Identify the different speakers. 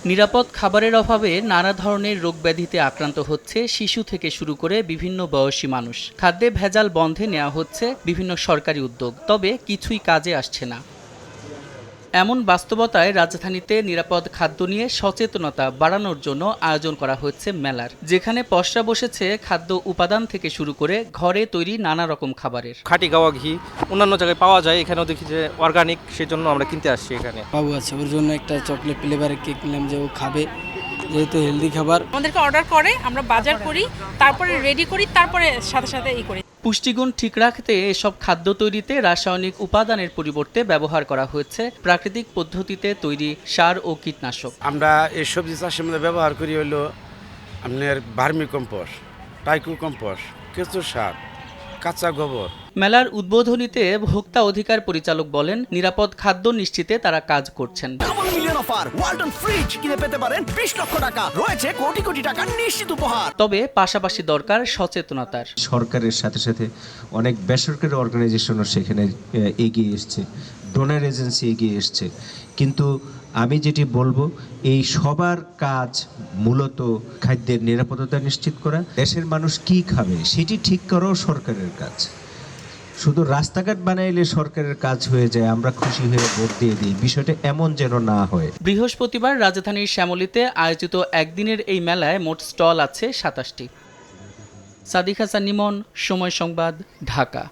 Speaker 1: নিরাপদ খাবারের অভাবে নানা ধরনের রোগব্যাধিতে আক্রান্ত হচ্ছে শিশু থেকে শুরু করে বিভিন্ন বয়সী মানুষ। খাদ্যে ভেজাল বন্ধে নেওয়া হচ্ছে বিভিন্ন সরকারি উদ্যোগ, তবে কিছুই কাজে আসছে না। এমন বাস্তবতায় রাজধানীতে নিরাপদ খাদ্য নিয়ে সচেতনতা বাড়ানোর জন্য আয়োজন করা হচ্ছে মেলার, যেখানে পসরা বসেছে খাদ্য উপাদান থেকে শুরু করে ঘরে তৈরি নানা রকম খাবারের।
Speaker 2: খাঁটি গাওয়া ঘি অন্যান্য জায়গায় পাওয়া যায়, এখানেও দেখি যে অর্গানিক, সেজন্য আমরা কিনতে আসছি এখানে।
Speaker 3: বাবু আছে, ওর জন্য একটা চকলেট ফ্লেভারের কেক নিলাম যে ও খাবে, যেহেতু হেলদি খাবার।
Speaker 4: আমাদেরকে অর্ডার করে, আমরা বাজার করি, তারপরে রেডি করি, তারপরে সাথে সাথে করি।
Speaker 1: পুষ্টিগুণ ঠিক রাখতে এসব খাদ্য তৈরিতে রাসায়নিক উপাদানের পরিবর্তে ব্যবহার করা হয়েছে প্রাকৃতিক পদ্ধতিতে তৈরি সার ও কীটনাশক।
Speaker 5: আমরা এই সবজি চাষের মধ্যে ব্যবহার করি হলো আপনার ভার্মি কম্পোস্ট, টাইকো কম্পোস্ট, কেঁচো সার, কাঁচা গোবর।
Speaker 1: মেলার উদ্বোধনীতে ভোক্তা অধিকার পরিচালক বলেন, নিরাপদ খাদ্য নিশ্চিতে তারা কাজ করছেন।
Speaker 6: Double million offer, Walton fridge কিনে পেতে পারেন 20 লক্ষ টাকা, রয়েছে কোটি কোটি টাকার নিশ্চিত উপহার।
Speaker 1: তবে পাশাপাশি দরকার সচেতনতার।
Speaker 7: সরকারের সাথে সাথে অনেক বেসরকারি অর্গানাইজেশনও সেখানে এগিয়ে এসছে, ডোনার এজেন্সি এগিয়ে এসছে, কিন্তু আমি যেটি বলবো, এই সবার কাজ মূলত খাদ্যের নিরাপত্তা নিশ্চিত করা। দেশের মানুষ কি খাবে সেটি ঠিক করাও সরকারের কাজ। শুধু রাস্তাঘাট বানাইলে সরকারের কাজ হয়ে যায়, আমরা খুশি হয়ে ভোট দিয়ে দিই, বিষয়টা এমন যেন না হয়।
Speaker 1: বৃহস্পতিবার রাজধানীর শ্যামলীতে আয়োজিত একদিনের এই মেলায় মোট স্টল আছে 27টি। সাদিক হাসান নিমন, সময় সংবাদ, ঢাকা।